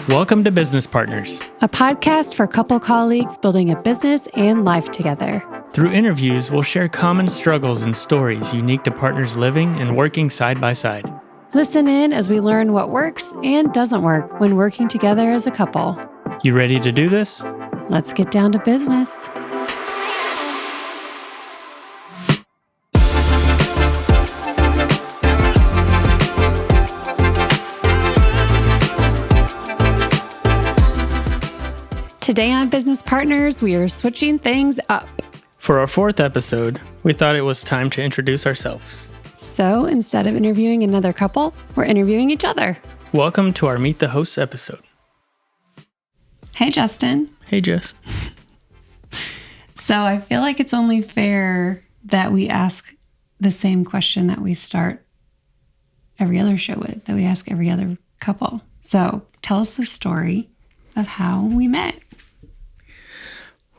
Welcome to Business Partners, a podcast for couple colleagues building a business and life together. Through interviews, we'll share common struggles and stories unique to partners living and working side by side. Listen in as we learn what works and doesn't work when working together as a couple. You ready to do this? Let's get down to business. Today on Business Partners, we are switching things up. For our fourth episode, we thought it was time to introduce ourselves. So instead of interviewing another couple, we're interviewing each other. Welcome to our Meet the Hosts episode. Hey, Justin. Hey, Jess. So I feel like it's only fair that we ask the same question that we start every other show with, that we ask every other couple. So tell us the story of how we met.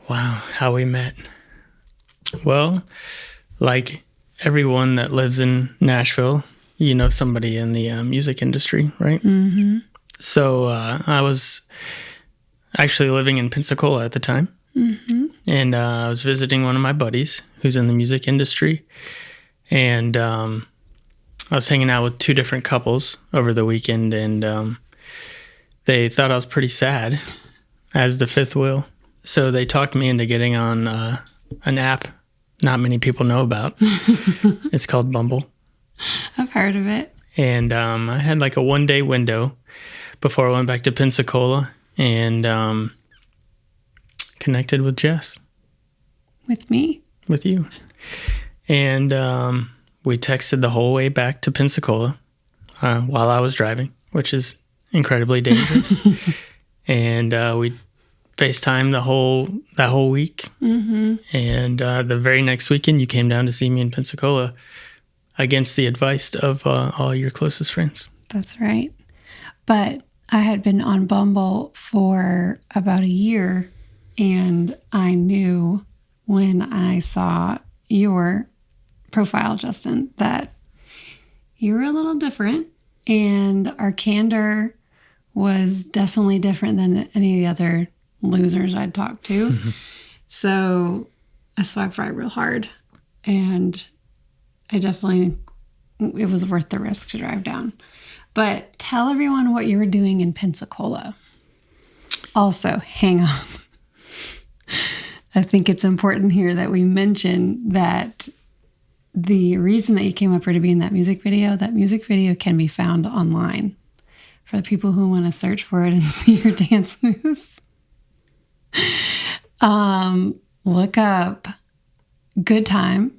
Wow, how we met. Well, like everyone that lives in Nashville, you know somebody in the music industry, right? Mm-hmm. So I was actually living in Pensacola at the time. Mm-hmm. And I was visiting one of my buddies who's in the music industry. And I was hanging out with two different couples over the weekend, and they thought I was pretty sad, as the fifth wheel. So they talked me into getting on an app not many people know about. It's called Bumble. I've heard of it. And I had like a one-day window before I went back to Pensacola and connected with Jess. With me? With you. And we texted the whole way back to Pensacola while I was driving, which is incredibly dangerous. And we FaceTime that whole week. Mm-hmm. And the very next weekend, you came down to see me in Pensacola against the advice of all your closest friends. That's right. But I had been on Bumble for about a year, and I knew when I saw your profile, Justin, that you were a little different, and our candor was definitely different than any of the other losers I'd talked to. Mm-hmm. So I swiped right real hard, and it was worth the risk to drive down. But tell everyone what you were doing in Pensacola. Also, hang on. I think it's important here that we mention that the reason that you came up here to be in that music video can be found online for the people who want to search for it and see your dance moves. Look up Good Time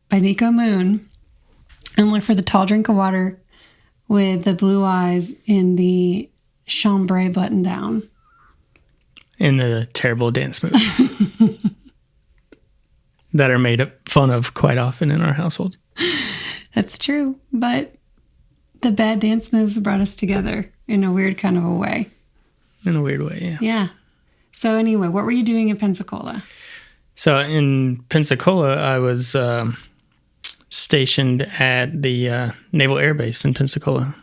by Nico Moon and look for the tall drink of water with the blue eyes in the chambray button down. And the terrible dance moves that are made fun of quite often in our household. That's true, but the bad dance moves brought us together in a weird kind of a way. In a weird way, yeah. Yeah. So anyway, what were you doing in Pensacola? So in Pensacola, I was stationed at the Naval Air Base in Pensacola.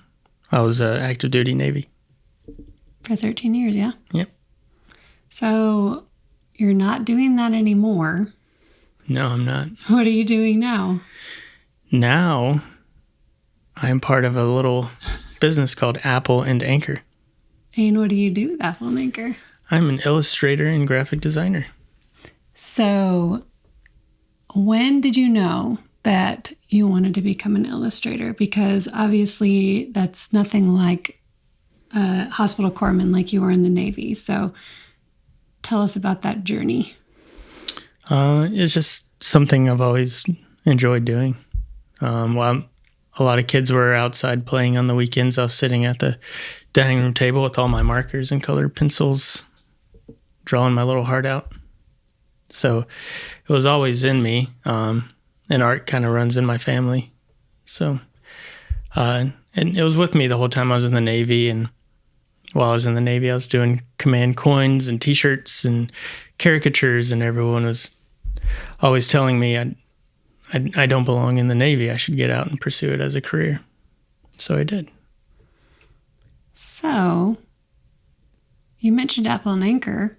I was active duty Navy. For 13 years, yeah? Yep. So you're not doing that anymore. No, I'm not. What are you doing now? Now, I am part of a little business called Apple and Anchor. And what do you do with Apple and Anchor? I'm an illustrator and graphic designer. So when did you know that you wanted to become an illustrator? Because obviously that's nothing like a hospital corpsman like you were in the Navy. So tell us about that journey. It's just something I've always enjoyed doing. While a lot of kids were outside playing on the weekends, I was sitting at the dining room table with all my markers and colored pencils, drawing my little heart out. So it was always in me, and art kind of runs in my family. So, and it was with me the whole time I was in the Navy, and while I was in the Navy, I was doing command coins and T-shirts and caricatures, and everyone was always telling me I don't belong in the Navy. I should get out and pursue it as a career. So I did. So You mentioned Apple and Anchor.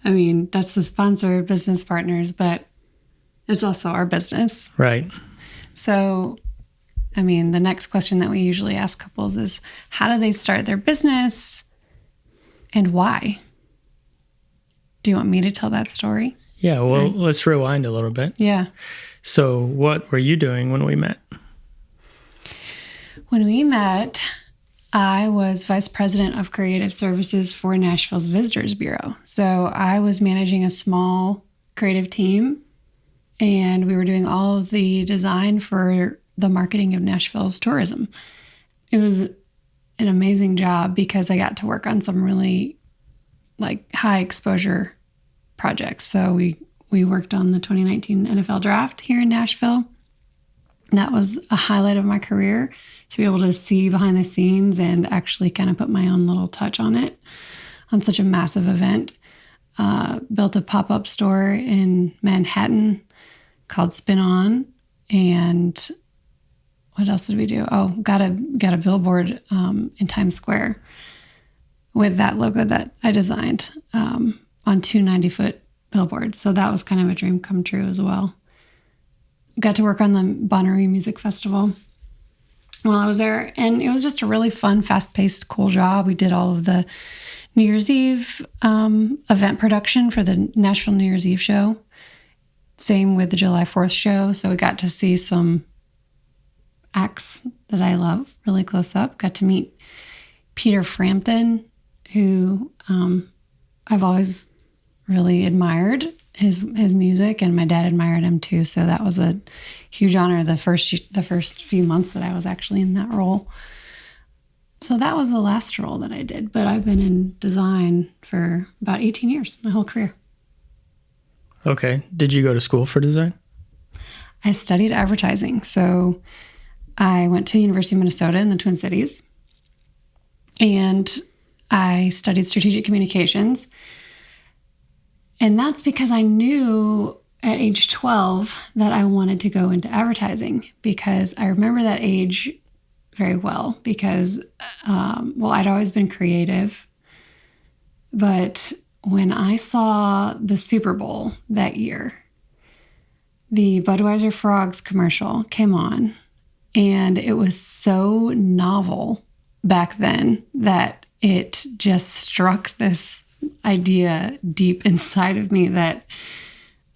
I mean, that's the sponsor business partners, but it's also our business. Right. So, I mean, the next question that we usually ask couples is, how do they start their business and why? Do you want me to tell that story? Yeah, well, let's rewind a little bit. Yeah. So what were you doing when we met? When we met, I was vice president of creative services for Nashville's Visitors Bureau. So I was managing a small creative team, and we were doing all of the design for the marketing of Nashville's tourism. It was an amazing job because I got to work on some really high exposure projects. So we worked on the 2019 NFL draft here in Nashville. That was a highlight of my career, to be able to see behind the scenes and actually kind of put my own little touch on it, on such a massive event. Built a pop-up store in Manhattan called Spin On. And what else did we do? Oh, got a billboard in Times Square with that logo that I designed on 2 90-foot billboards. So that was kind of a dream come true as well. Got to work on the Bonnaroo Music Festival while I was there. And it was just a really fun, fast-paced, cool job. We did all of the New Year's Eve event production for the Nashville New Year's Eve show. Same with the July 4th show. So we got to see some acts that I love really close up. Got to meet Peter Frampton, who I've always really admired his music, and my dad admired him too. So that was a huge honor the first few months that I was actually in that role. So that was the last role that I did, but I've been in design for about 18 years, my whole career. Okay. Did you go to school for design? I studied advertising. So I went to the University of Minnesota in the Twin Cities, and I studied strategic communications. And that's because I knew at age 12 that I wanted to go into advertising, because I remember that age very well because, I'd always been creative. But when I saw the Super Bowl that year, the Budweiser Frogs commercial came on, and it was so novel back then that it just struck this idea deep inside of me that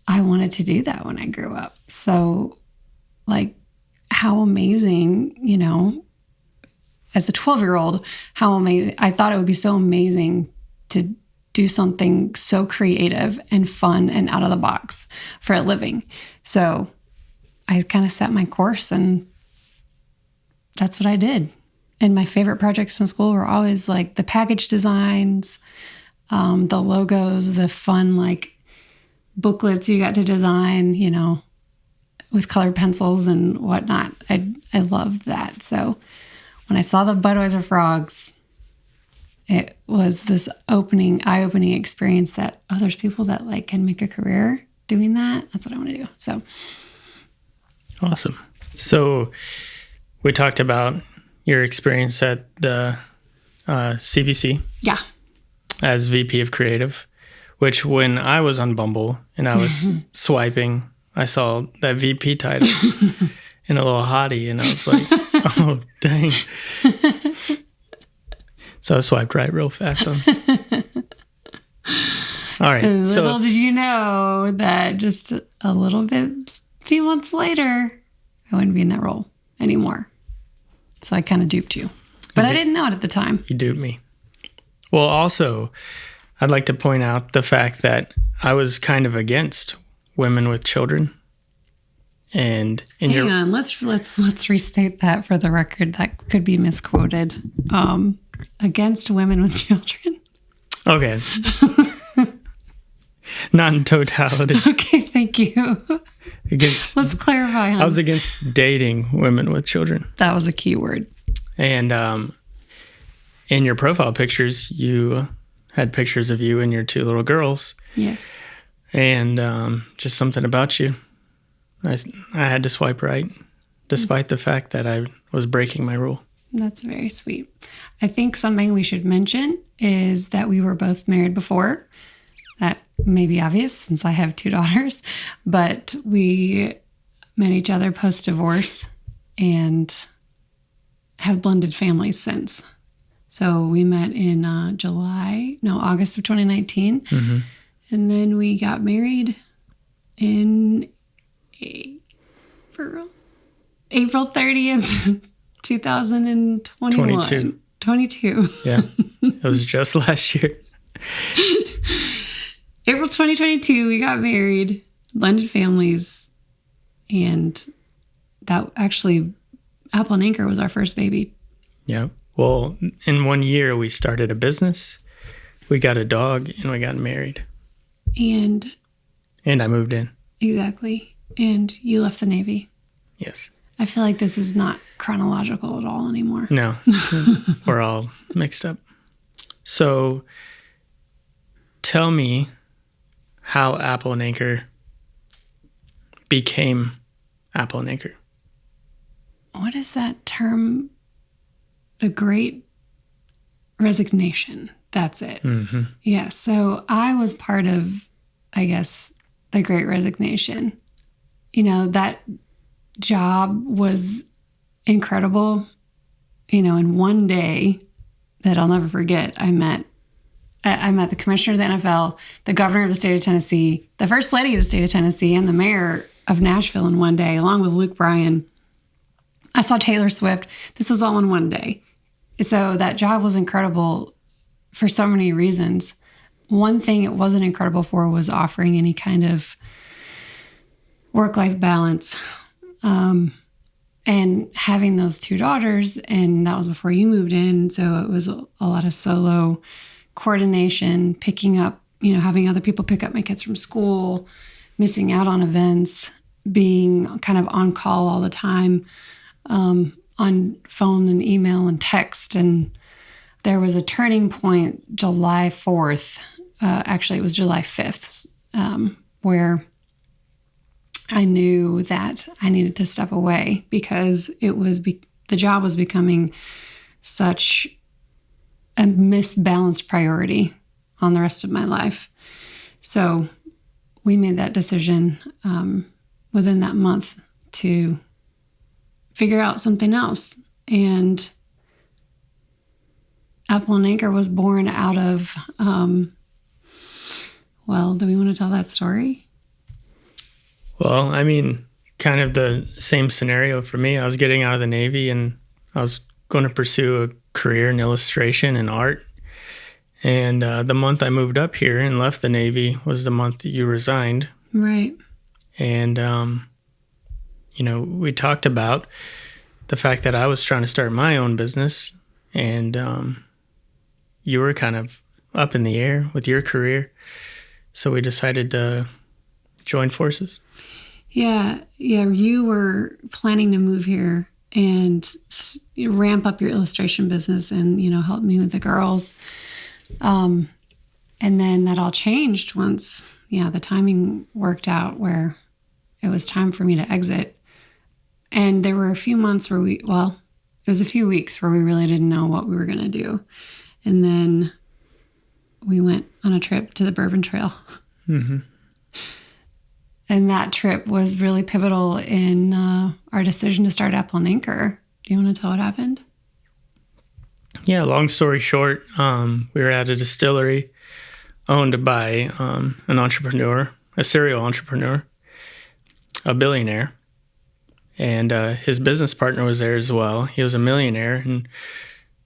I wanted to do that when I grew up. So, how amazing, as a 12-year-old, how amazing. I thought it would be so amazing to do something so creative and fun and out of the box for a living. So I kind of set my course, and that's what I did. And my favorite projects in school were always the package designs, the logos, the fun booklets you got to design, with colored pencils and whatnot. I loved that. So when I saw the Budweiser Frogs, it was this eye-opening experience that, there's people that can make a career doing that. That's what I want to do. So awesome. So we talked about your experience at the CVC. Yeah. As VP of Creative, which when I was on Bumble and I was swiping, I saw that VP title and a little hottie, and I was like, oh, dang. So I swiped right real fast on. All right. Little did you know that just a few months later, I wouldn't be in that role anymore. So I kind of duped you. But I didn't know it at the time. You duped me. Well, also, I'd like to point out the fact that I was kind of against women with children. And hang on, let's restate that for the record. That could be misquoted. Against women with children. Okay. Not in totality. Okay, thank you. Let's clarify. I was against dating women with children. That was a key word. And in your profile pictures, you had pictures of you and your 2 little girls. Yes. And just something about you. I had to swipe right, despite the fact that I was breaking my rule. That's very sweet. I think something we should mention is that we were both married before. That may be obvious since I have 2 daughters, but we met each other post-divorce and have blended families since. So we met in August of 2019. Mm-hmm. And then we got married in April 30th, 2021. 22. Yeah. It was just last year. April 2022, we got married, blended families, and that actually, Apple and Anchor was our first baby. Yeah. Well, in 1 year, we started a business, we got a dog, and we got married. And I moved in. Exactly. And you left the Navy. Yes. I feel like this is not chronological at all anymore. No. We're all mixed up. So tell me how Apple and Anchor became Apple and Anchor. What is that term? The Great Resignation. That's it. Mm-hmm. Yeah. So I was part of, I guess, the Great Resignation. You know, that job was incredible. You know, in one day that I'll never forget, I met the commissioner of the NFL, the governor of the state of Tennessee, the first lady of the state of Tennessee, and the mayor of Nashville in one day, along with Luke Bryan. I saw Taylor Swift. This was all in one day. So that job was incredible for so many reasons. One thing it wasn't incredible for was offering any kind of work-life balance. And having those 2 daughters, and that was before you moved in, so it was a lot of solo coordination, picking up, having other people pick up my kids from school, missing out on events, being kind of on call all the time, on phone and email and text. And there was a turning point July 4th, actually it was July 5th, where I knew that I needed to step away because the job was becoming such a misbalanced priority on the rest of my life. So we made that decision within that month to figure out something else. And Apple and Anchor was born out of, do we want to tell that story? Well, I mean, kind of the same scenario for me. I was getting out of the Navy and I was going to pursue a career in illustration and art. And the month I moved up here and left the Navy was the month that you resigned. Right. And, we talked about the fact that I was trying to start my own business and you were kind of up in the air with your career. So we decided to join forces. Yeah. You were planning to move here and ramp up your illustration business and, help me with the girls. And then that all changed once, the timing worked out where it was time for me to exit. And there were a few months where it was a few weeks where we really didn't know what we were going to do. And then we went on a trip to the Bourbon Trail. Mm-hmm. And that trip was really pivotal in our decision to start Apple and Anchor. Do you want to tell what happened? Yeah, long story short, we were at a distillery owned by an entrepreneur, a serial entrepreneur, a billionaire. And his business partner was there as well. He was a millionaire. And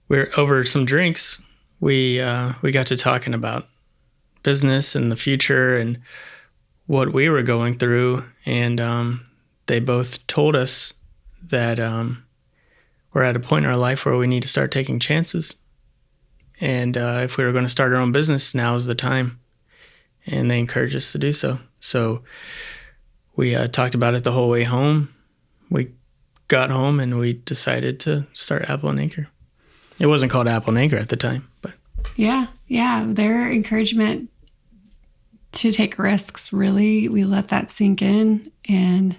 we were over some drinks. We got to talking about business and the future and what we were going through. And they both told us that we're at a point in our life where we need to start taking chances. And if we were going to start our own business, now is the time. And they encouraged us to do so. So we talked about it the whole way home. We got home and we decided to start Apple and Anchor. It wasn't called Apple and Anchor at the time, but yeah. Their encouragement to take risks, really, we let that sink in. And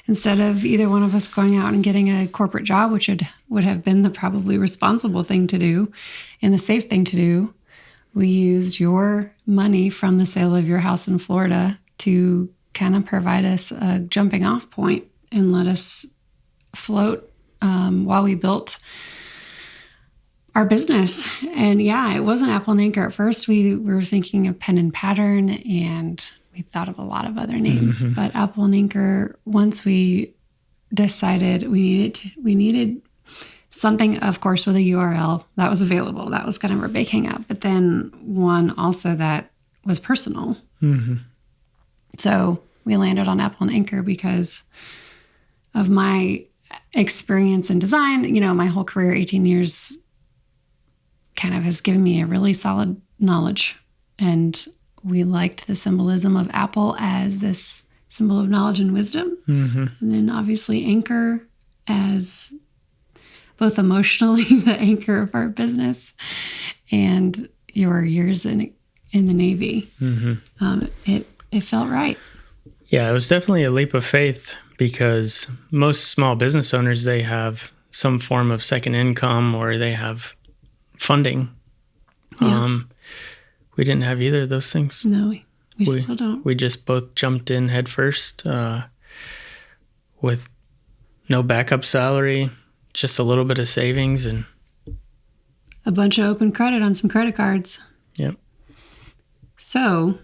instead of either one of us going out and getting a corporate job, which had would have been the probably responsible thing to do and the safe thing to do. We used your money from the sale of your house in Florida to kind of provide us a jumping off point and let us float while we built our business. And yeah, it wasn't Apple and Anchor at first. We were thinking of Pen and Pattern, and we thought of a lot of other names. But Apple and Anchor, once we decided we needed something, of course, with a URL that was available. That was kind of our big hang up. But then one also that was personal. So we landed on Apple and Anchor because of my experience in design. You know, my whole career, 18 years, kind of has given me a really solid knowledge. And we liked the symbolism of Apple as this symbol of knowledge and wisdom. And then obviously Anchor as both emotionally the anchor of our business and your years in the Navy. It felt right. Yeah, it was definitely a leap of faith because most small business owners, they have some form of second income or they have funding. Yeah. We didn't have either of those things. No, we still don't. We just both jumped in head first with no backup salary, just a little bit of savings and a bunch of open credit on some credit cards. Yep. So,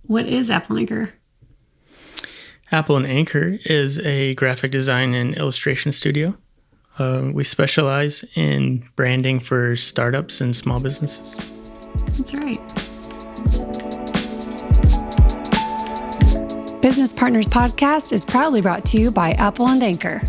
what is Apple and Anchor? Apple and Anchor is a graphic design and illustration studio. We specialize in branding for startups and small businesses. That's right. Business Partners Podcast is proudly brought to you by Apple and Anchor.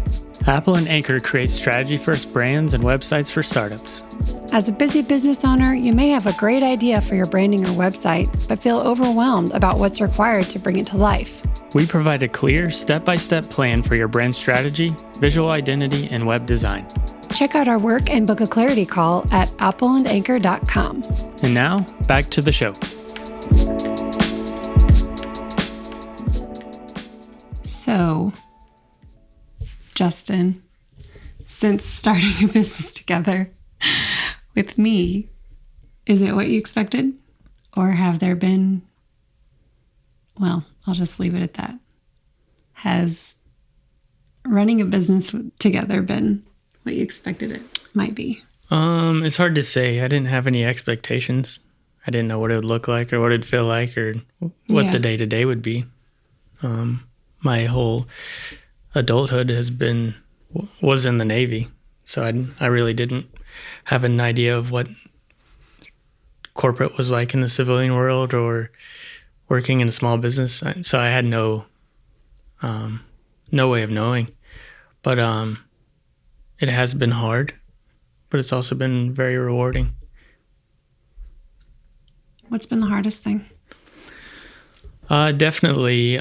Apple and Anchor creates strategy-first brands and websites for startups. As a busy business owner, you may have a great idea for your branding or website, but feel overwhelmed about what's required to bring it to life. We provide a clear, step-by-step plan for your brand strategy, visual identity, and web design. Check out our work and book a clarity call at appleandanchor.com. And now, back to the show. So, Justin, since starting a business together with me, is it what you expected? Or have there been, well, I'll just leave it at that. Has running a business together been what you expected it might be? It's hard to say. I didn't have any expectations. I didn't know what it would look like or what it'd feel like or what the day-to-day would be. My whole adulthood was in the Navy, so I really didn't have an idea of what corporate was like in the civilian world or working in a small business. So I had no way of knowing. But it has been hard, but it's also been very rewarding. What's been the hardest thing? Definitely,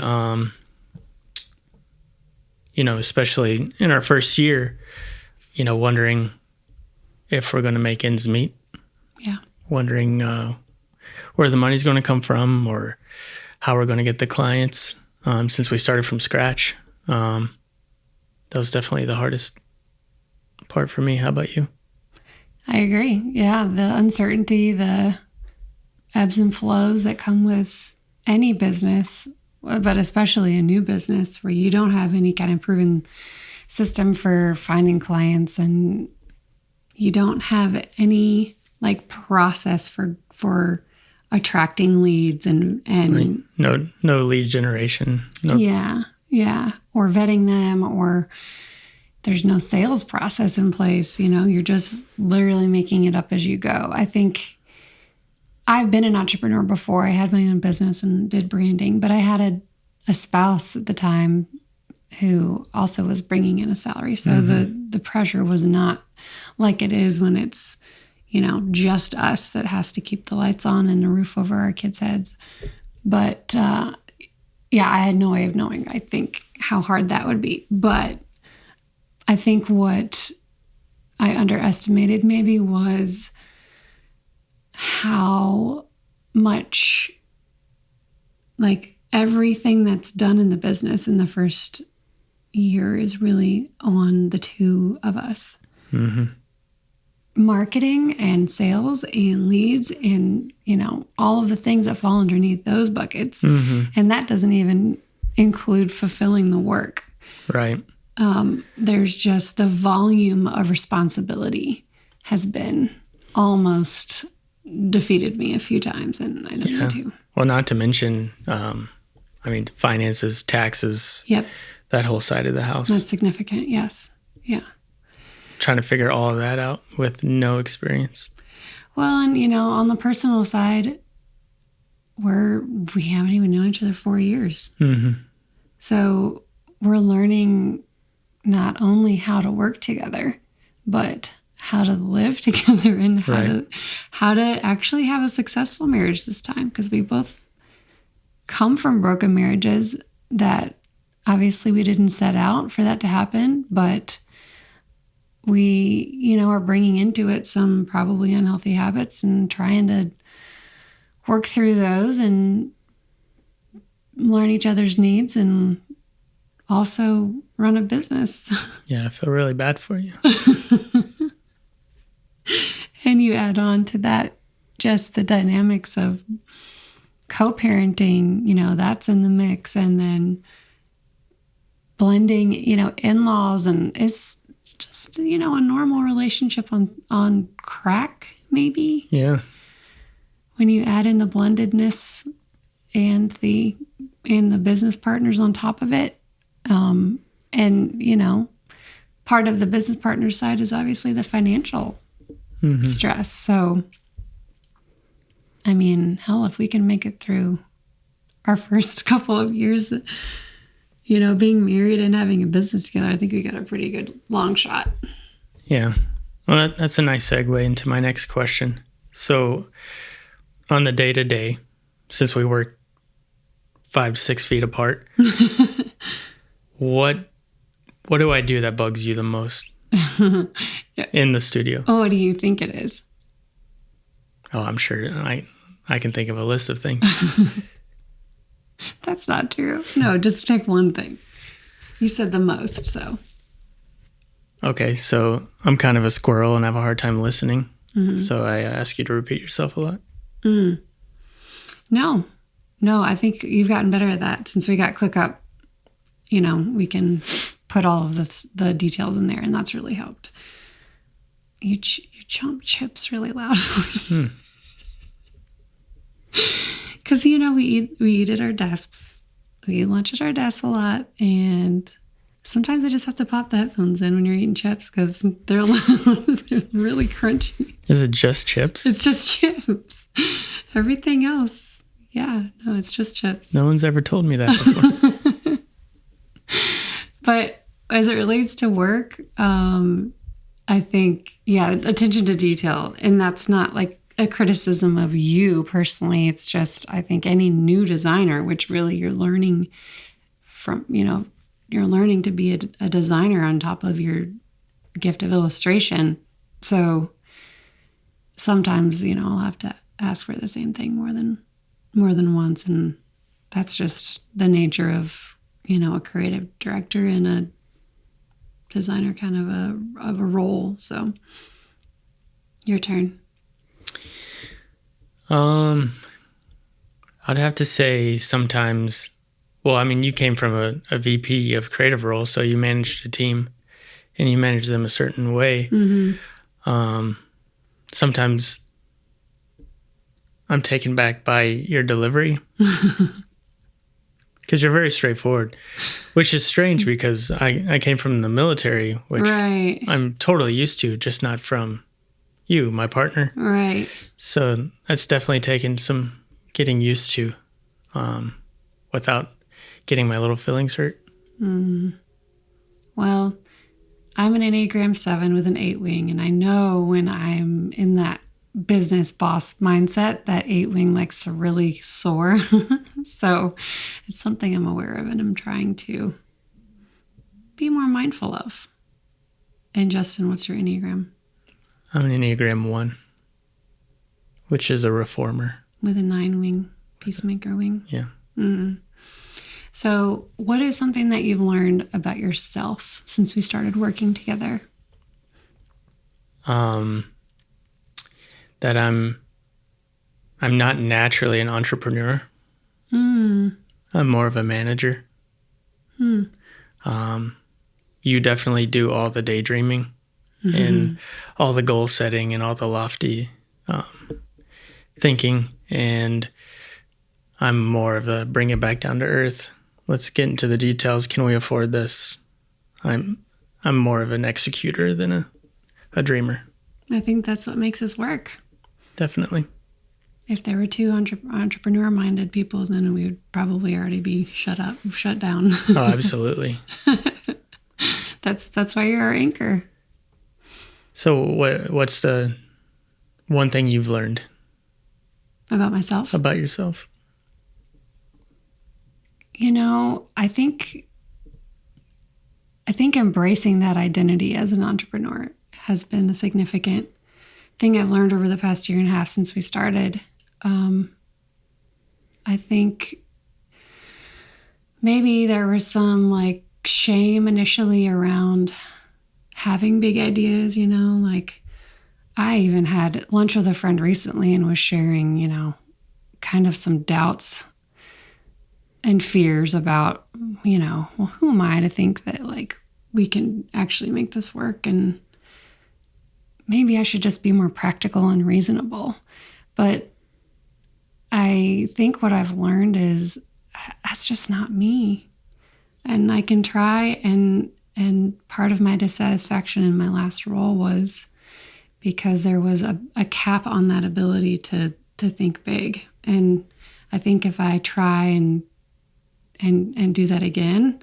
especially in our first year, wondering if we're going to make ends meet. Yeah. Wondering where the money's going to come from or how we're going to get the clients since we started from scratch. That was definitely the hardest part for me. How about you? I agree. Yeah, the uncertainty, the ebbs and flows that come with any business, but especially a new business where you don't have any kind of proven system for finding clients and you don't have any process for attracting leads and right. No lead generation. No. Yeah. Or vetting them, or there's no sales process in place. You're just literally making it up as you go. I think I've been an entrepreneur before. I had my own business and did branding, but I had a spouse at the time who also was bringing in a salary. So the pressure was not like it is when it's, just us that has to keep the lights on and a roof over our kids' heads. But I had no way of knowing, I think, how hard that would be. But I think what I underestimated maybe was how much everything that's done in the business in the first year is really on the two of us. marketing and sales and leads and, all of the things that fall underneath those buckets. And that doesn't even include fulfilling the work. Right. There's just the volume of responsibility has been almost defeated me a few times, and I know you too. Well, not to mention, finances, taxes. Yep. That whole side of the house. That's significant. Yes. Yeah. Trying to figure all of that out with no experience. Well, and on the personal side, we haven't even known each other 4 years. So we're learning not only how to work together, but how to live together and how to actually have a successful marriage this time. Because we both come from broken marriages that obviously we didn't set out for that to happen, but we, are bringing into it some probably unhealthy habits and trying to work through those and learn each other's needs and also run a business. Yeah, I feel really bad for you. And you add on to that just the dynamics of co-parenting, that's in the mix. And then blending, in-laws, and it's just, a normal relationship on crack, maybe. Yeah. When you add in the blendedness and the business partners on top of it. And, part of the business partner side is obviously the financial stress. So, hell, if we can make it through our first couple of years, being married and having a business together, I think we got a pretty good long shot. Yeah. Well, that's a nice segue into my next question. So on the day-to-day, since we work 5 to 6 feet apart, what do I do that bugs you the most in the studio? Oh, what do you think it is? Oh, I'm sure I can think of a list of things. That's not true. No, just pick one thing. You said the most, so. Okay, so I'm kind of a squirrel and I have a hard time listening. So I ask you to repeat yourself a lot. No, I think you've gotten better at that since we got ClickUp. We can put all of the details in there, and that's really helped. You chomp chips really loudly. Because, we eat at our desks. We eat lunch at our desks a lot, and sometimes I just have to pop the headphones in when you're eating chips because they're loud. They're really crunchy. Is it just chips? It's just chips. Everything else, no, it's just chips. No one's ever told me that before. But as it relates to work, I think, attention to detail. And that's not like a criticism of you personally. It's just, I think any new designer, which really you're learning from, you're learning to be a designer on top of your gift of illustration. So sometimes, I'll have to ask for the same thing more than once. And that's just the nature of, a creative director and a designer kind of a role. So your turn. I'd have to say sometimes, you came from a VP of creative role, so you managed a team and you manage them a certain way. Sometimes I'm taken back by your delivery because you're very straightforward, which is strange because I came from the military, which right. I'm totally used to, just not from you, my partner. Right. So that's definitely taken some getting used to without getting my little feelings hurt. Well, I'm an Enneagram 7 with an 8 wing, and I know when I'm in that business boss mindset, that 8 wing likes to really soar. So it's something I'm aware of and I'm trying to be more mindful of. And Justin, what's your Enneagram? I'm an Enneagram 1, which is a reformer. With a 9 wing, peacemaker wing. Yeah. So what is something that you've learned about yourself since we started working together? um, that I'm not naturally an entrepreneur. Mm. I'm more of a manager. Mm. You definitely do all the daydreaming and all the goal setting and all the lofty thinking, and I'm more of a bring it back down to earth. Let's get into the details. Can we afford this? I'm more of an executor than a dreamer. I think that's what makes us work. Definitely. If there were two entrepreneur-minded people, then we would probably already be shut down. Oh, absolutely. That's why you're our anchor. So what's the one thing you've learned About myself? about yourself? I think embracing that identity as an entrepreneur has been a significant thing I've learned over the past year and a half since we started. I think maybe there was some like shame initially around having big ideas, like I even had lunch with a friend recently and was sharing, kind of some doubts and fears about, well, who am I to think that like we can actually make this work? And maybe I should just be more practical and reasonable. But I think what I've learned is that's just not me. And I can try, and part of my dissatisfaction in my last role was because there was a cap on that ability to think big. And I think if I try and do that again,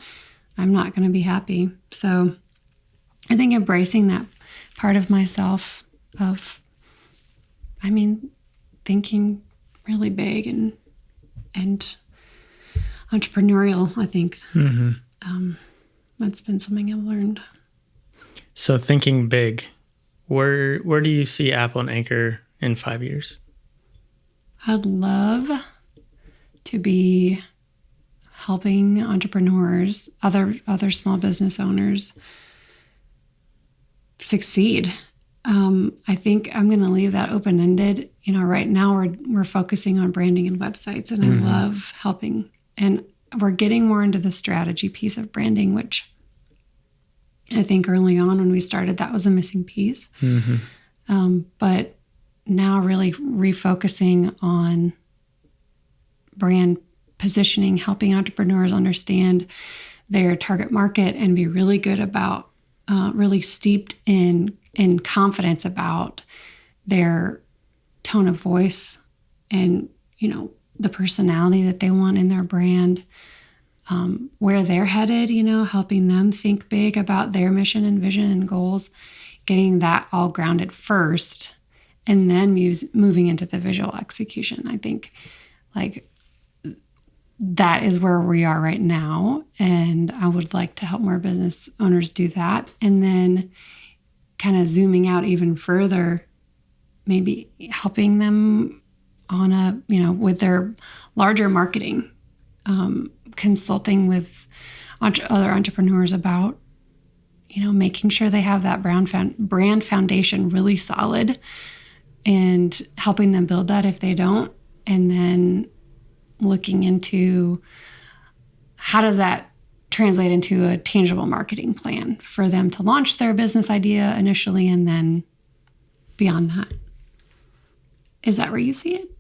I'm not going to be happy. So I think embracing that part of myself of, thinking really big and entrepreneurial, I think that's been something I've learned. So thinking big, where do you see Apple and Anchor in 5 years? I'd love to be helping entrepreneurs, other small business owners succeed. I think I'm going to leave that open-ended. Right now we're focusing on branding and websites, and I love helping. And we're getting more into the strategy piece of branding, which I think early on when we started, that was a missing piece. But now really refocusing on brand positioning, helping entrepreneurs understand their target market and be really good about, really steeped in confidence about their tone of voice and, the personality that they want in their brand, where they're headed, helping them think big about their mission and vision and goals, getting that all grounded first, and then moving into the visual execution. I think like that is where we are right now. And I would like to help more business owners do that. And then kind of zooming out even further, maybe helping them on with their larger marketing, consulting with other entrepreneurs about, making sure they have that brand foundation really solid and helping them build that if they don't. And then looking into how does that translate into a tangible marketing plan for them to launch their business idea initially and then beyond that. Is that where you see it?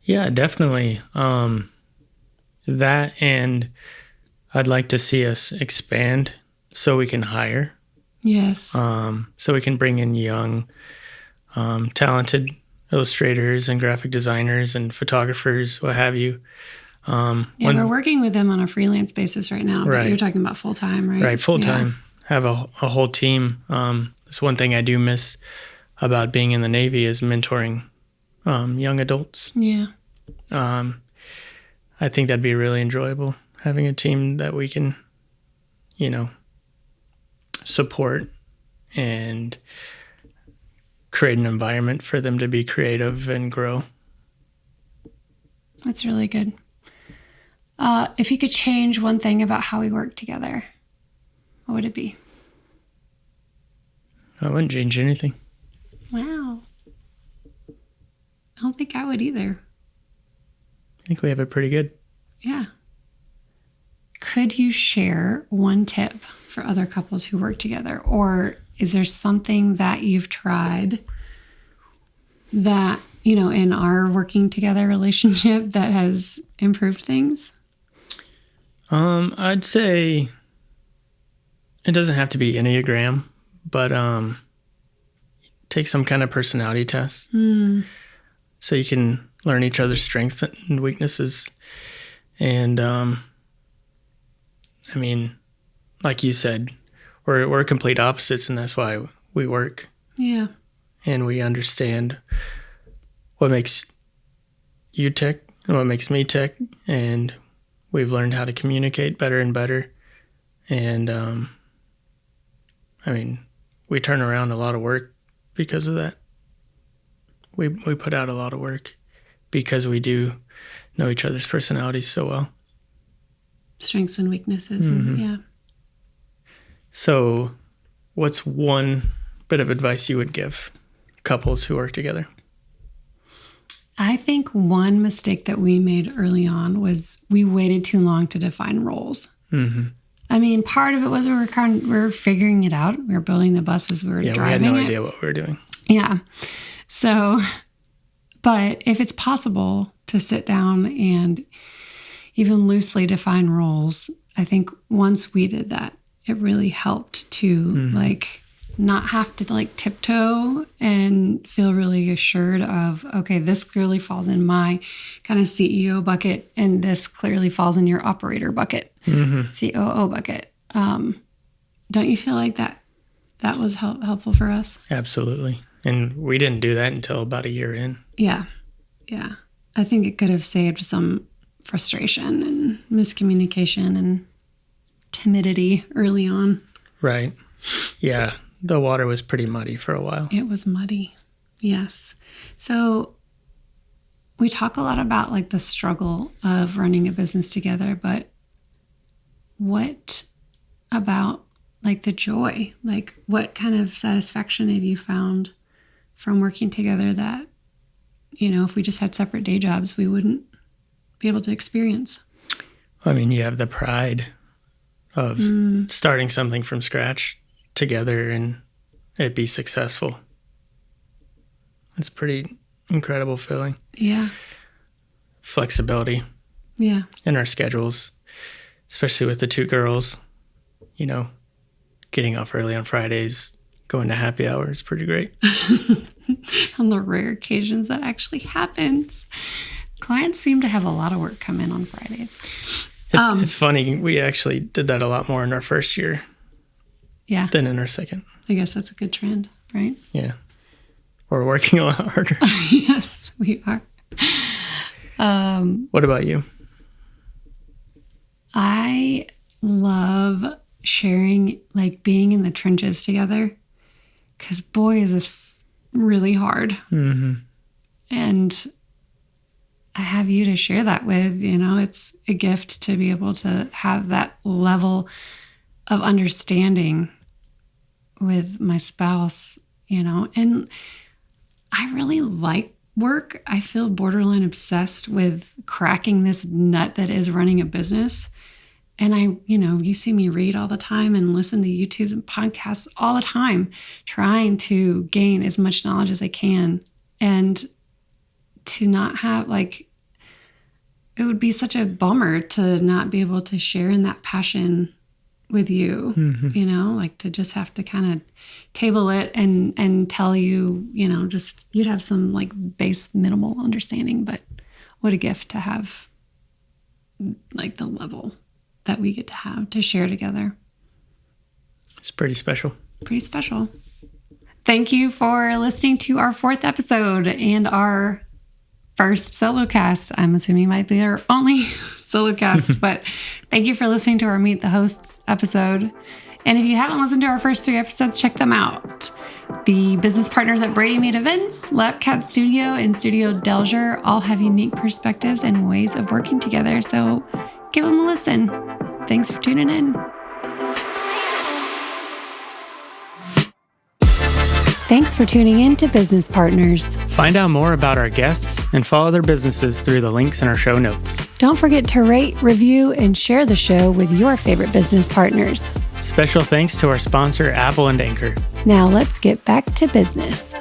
Yeah, definitely. That, and I'd like to see us expand so we can hire. Yes. So we can bring in young, talented illustrators and graphic designers and photographers, what have you. We're working with them on a freelance basis right now, but Right. you're talking about full-time, right? Right, full-time. Have a whole team. It's one thing I do miss about being in the Navy is mentoring young adults. Yeah. I think that'd be really enjoyable, having a team that we can, support and create an environment for them to be creative and grow. That's really good. If you could change one thing about how we work together, what would it be? I wouldn't change anything. Wow. I don't think I would either. I think we have it pretty good. Yeah. Could you share one tip for other couples who work together? Or is there something that you've tried that, in our working together relationship that has improved things? I'd say it doesn't have to be Enneagram, but take some kind of personality test so you can learn each other's strengths and weaknesses. And like you said, we're complete opposites, and that's why we work. Yeah. And we understand what makes you tick and what makes me tick, and we've learned how to communicate better and better. And we turn around a lot of work because of that. We put out a lot of work because we do know each other's personalities so well. Strengths and weaknesses. And, yeah. So what's one bit of advice you would give couples who work together? I think one mistake that we made early on was we waited too long to define roles. Part of it was we were figuring it out. We were building the bus as we were driving. We had no idea what we were doing. Yeah. So, but if it's possible to sit down and even loosely define roles, I think once we did that, it really helped to not have to tiptoe and feel really assured of, okay, this clearly falls in my kind of CEO bucket and this clearly falls in your operator bucket, COO bucket. Don't you feel like that was helpful for us? Absolutely. And we didn't do that until about a year in. Yeah. Yeah. I think it could have saved some frustration and miscommunication and timidity early on. Right. Yeah. The water was pretty muddy for a while. It was muddy. Yes. So we talk a lot about the struggle of running a business together, but what about the joy? What kind of satisfaction have you found from working together that, if we just had separate day jobs, we wouldn't be able to experience? You have the pride of starting something from scratch together and it be successful. It's pretty incredible feeling. Yeah. Flexibility. Yeah. In our schedules, especially with the two girls, getting off early on Fridays, going to happy hour is pretty great. On the rare occasions that actually happens. Clients seem to have a lot of work come in on Fridays. It's funny. We actually did that a lot more in our first year than in our second. I guess that's a good trend, right? Yeah. We're working a lot harder. Yes, we are. What about you? I love sharing, being in the trenches together, because boy, is this really hard. And I have you to share that with. It's a gift to be able to have that level of understanding with my spouse, and I really like work. I feel borderline obsessed with cracking this nut that is running a business. And you see me read all the time and listen to YouTube and podcasts all the time, trying to gain as much knowledge as I can. And to not have, it would be such a bummer to not be able to share in that passion with you, to just have to kind of table it and tell you, just you'd have some base minimal understanding, but what a gift to have the level that we get to have to share together. It's pretty special. Pretty special. Thank you for listening to our 4th episode and our first solo cast. I'm assuming might be our only solo cast, but thank you for listening to our Meet the Hosts episode. And if you haven't listened to our first 3 episodes, check them out. The business partners at Brady Meet Events, Lapcat Studio, and Studio Delger all have unique perspectives and ways of working together. So give them a listen. Thanks for tuning in. Thanks for tuning in to Business Partners. Find out more about our guests and follow their businesses through the links in our show notes. Don't forget to rate, review, and share the show with your favorite business partners. Special thanks to our sponsor, Apple and Anchor. Now let's get back to business.